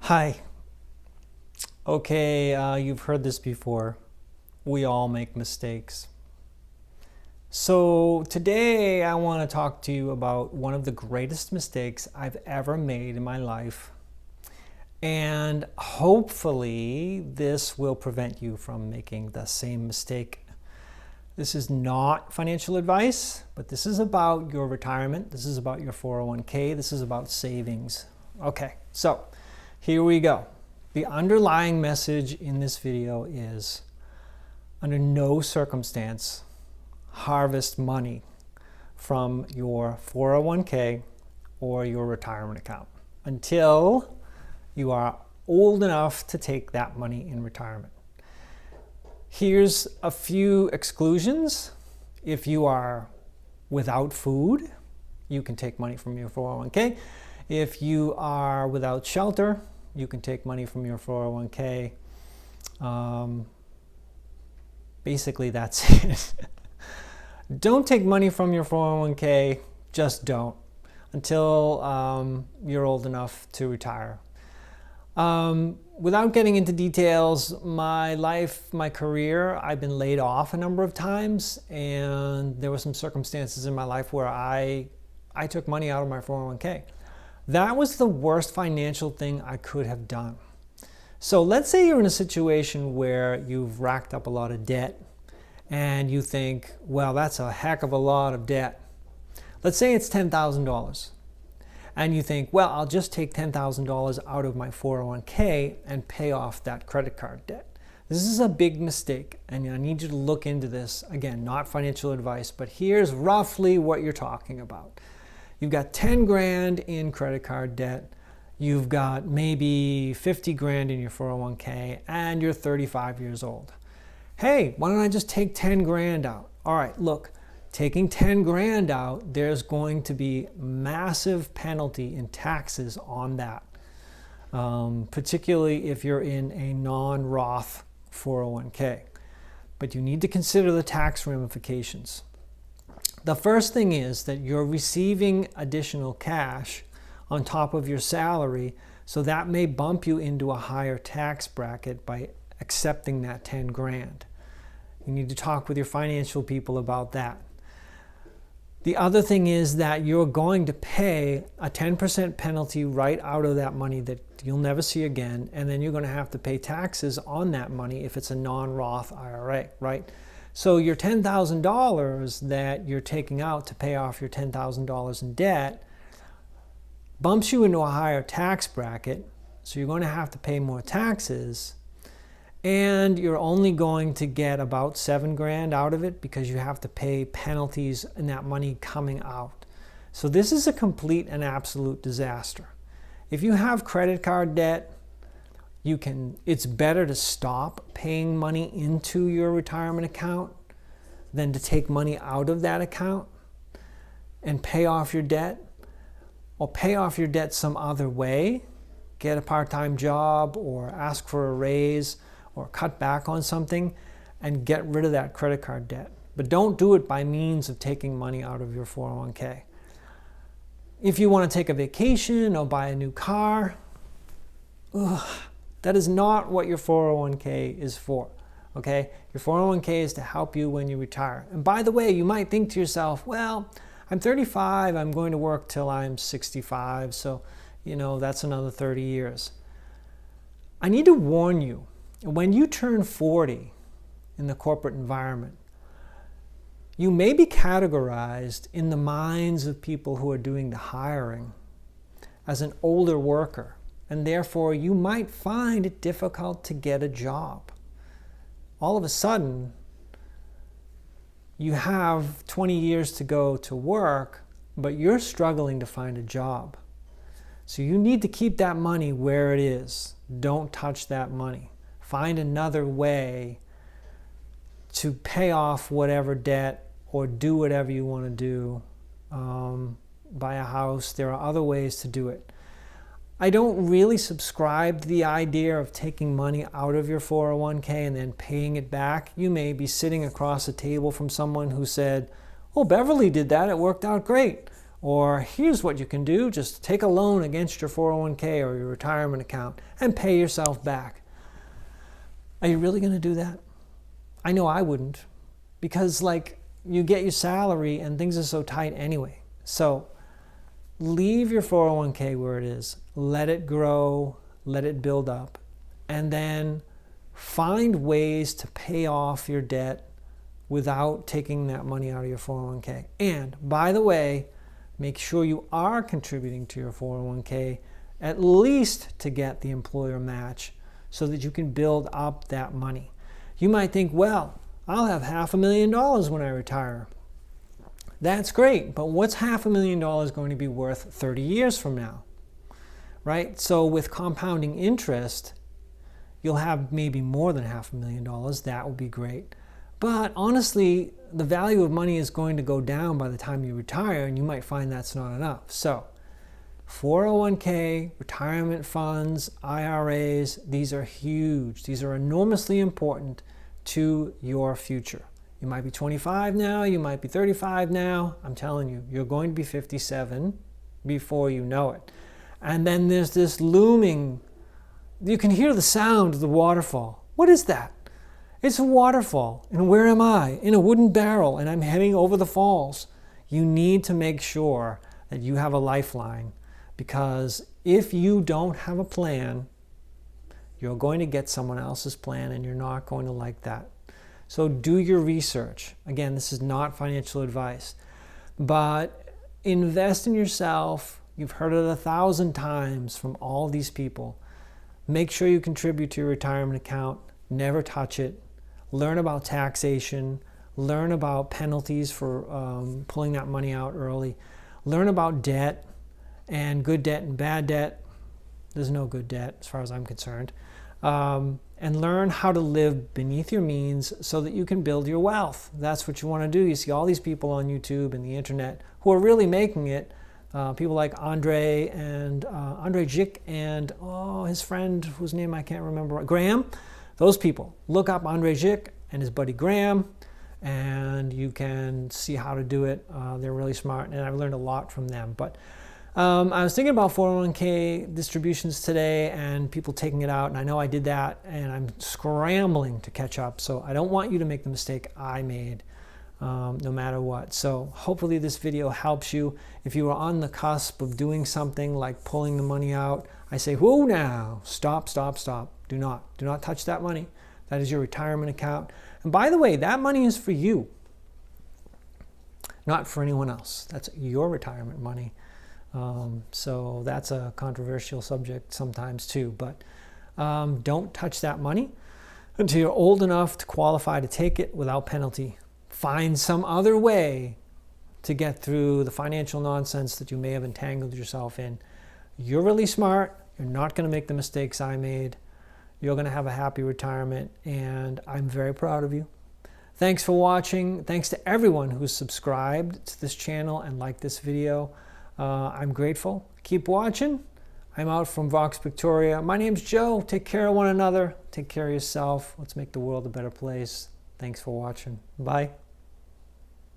Hi. Okay, you've heard this before. We all make mistakes. So today I want to talk to you about one of the greatest mistakes I've ever made in my life. And hopefully this will prevent you from making the same mistake. This is not financial advice, but this is about your retirement. This is about your 401k. This is about savings. Okay, so here we go. The underlying message in this video is, under no circumstance, harvest money from your 401k or your retirement account until you are old enough to take that money in retirement. Here's a few exclusions. If you are without food, you can take money from your 401k. If you are without shelter, you can take money from your 401k. Basically, that's it. Don't take money from your 401k. Just don't until you're old enough to retire. Without getting into details, my life, my career, I've been laid off a number of times, and there were some circumstances in my life where I took money out of my 401k. That was the worst financial thing I could have done. So let's say you're in a situation where you've racked up a lot of debt and you think, well, that's a heck of a lot of debt. Let's say it's $10,000. And you think, well, I'll just take $10,000 out of my 401k and pay off that credit card debt. This is a big mistake, and I need you to look into this. Again, not financial advice, but here's roughly what you're talking about. You've got 10 grand in credit card debt. You've got maybe 50 grand in your 401k, and you're 35 years old. Hey, why don't I just take 10 grand out? All right, look, taking 10 grand out, there's going to be massive penalty in taxes on that, particularly if you're in a non-Roth 401k. But you need to consider the tax ramifications. The first thing is that you're receiving additional cash on top of your salary, so that may bump you into a higher tax bracket by accepting that 10 grand. You need to talk with your financial people about that. The other thing is that you're going to pay a 10% penalty right out of that money that you'll never see again, and then you're going to have to pay taxes on that money if it's a non-Roth IRA, right? So your $10,000 that you're taking out to pay off your $10,000 in debt bumps you into a higher tax bracket, so you're going to have to pay more taxes, and you're only going to get about 7 grand out of it because you have to pay penalties and that money coming out. So this is a complete and absolute disaster. If you have credit card debt, it's better to stop paying money into your retirement account than to take money out of that account and pay off your debt, or pay off your debt some other way. Get a part-time job or ask for a raise or cut back on something and get rid of that credit card debt. But don't do it by means of taking money out of your 401k. If you want to take a vacation or buy a new car, that is not what your 401k is for, okay? Your 401k is to help you when you retire. And by the way, you might think to yourself, well, I'm 35, I'm going to work till I'm 65, so, that's another 30 years. I need to warn you, when you turn 40 in the corporate environment, you may be categorized in the minds of people who are doing the hiring as an older worker, and therefore you might find it difficult to get a job. All of a sudden, you have 20 years to go to work, but you're struggling to find a job. So you need to keep that money where it is. Don't touch that money. Find another way to pay off whatever debt or do whatever you want to do. Buy a house. There are other ways to do it. I don't really subscribe to the idea of taking money out of your 401k and then paying it back. You may be sitting across a table from someone who said, oh, Beverly did that, it worked out great. Or here's what you can do, just take a loan against your 401k or your retirement account and pay yourself back. Are you really going to do that? I know I wouldn't, because like you get your salary and things are so tight anyway. So leave your 401k where it is, let it grow, let it build up, and then find ways to pay off your debt without taking that money out of your 401k. And by the way, make sure you are contributing to your 401k at least to get the employer match so that you can build up that money. You might think, well, I'll have $500,000 when I retire. That's great, but what's $500,000 going to be worth 30 years from now? Right? So with compounding interest, you'll have maybe more than $500,000. That would be great. But honestly, the value of money is going to go down by the time you retire, and you might find that's not enough. So 401k, retirement funds, IRAs, these are huge. These are enormously important to your future. You might be 25 now, you might be 35 now. I'm telling you, you're going to be 57 before you know it. And then there's this looming, you can hear the sound of the waterfall. What is that? It's a waterfall. And where am I? In a wooden barrel, and I'm heading over the falls. You need to make sure that you have a lifeline, because if you don't have a plan, you're going to get someone else's plan and you're not going to like that. So do your research. Again, this is not financial advice, but invest in yourself. You've heard it 1,000 times from all these people. Make sure you contribute to your retirement account. Never touch it. Learn about taxation. Learn about penalties for pulling that money out early. Learn about debt and good debt and bad debt. There's no good debt as far as I'm concerned. And learn how to live beneath your means so that you can build your wealth. That's what you want to do. You see all these people on YouTube and the internet who are really making it. People like Andre Jick and his friend whose name I can't remember, Graham. Those people. Look up Andre Jick and his buddy Graham, and you can see how to do it. They're really smart, and I've learned a lot from them. But I was thinking about 401k distributions today and people taking it out, and I know I did that, and I'm scrambling to catch up. So I don't want you to make the mistake I made, no matter what. So hopefully this video helps you. If you are on the cusp of doing something like pulling the money out, I say, whoa now, stop, stop, stop. Do not touch that money. That is your retirement account. And by the way, that money is for you, not for anyone else. That's your retirement money. So that's a controversial subject sometimes too, but don't touch that money until you're old enough to qualify to take it without penalty. Find some other way to get through the financial nonsense that you may have entangled yourself in. You're really smart. You're not going to make the mistakes I made. You're going to have a happy retirement, and I'm very proud of you. Thanks for watching. Thanks to everyone who's subscribed to this channel and liked this video. I'm grateful. Keep watching. I'm out from Vox Victoria. My name's Joe. Take care of one another. Take care of yourself. Let's make the world a better place. Thanks for watching. Bye.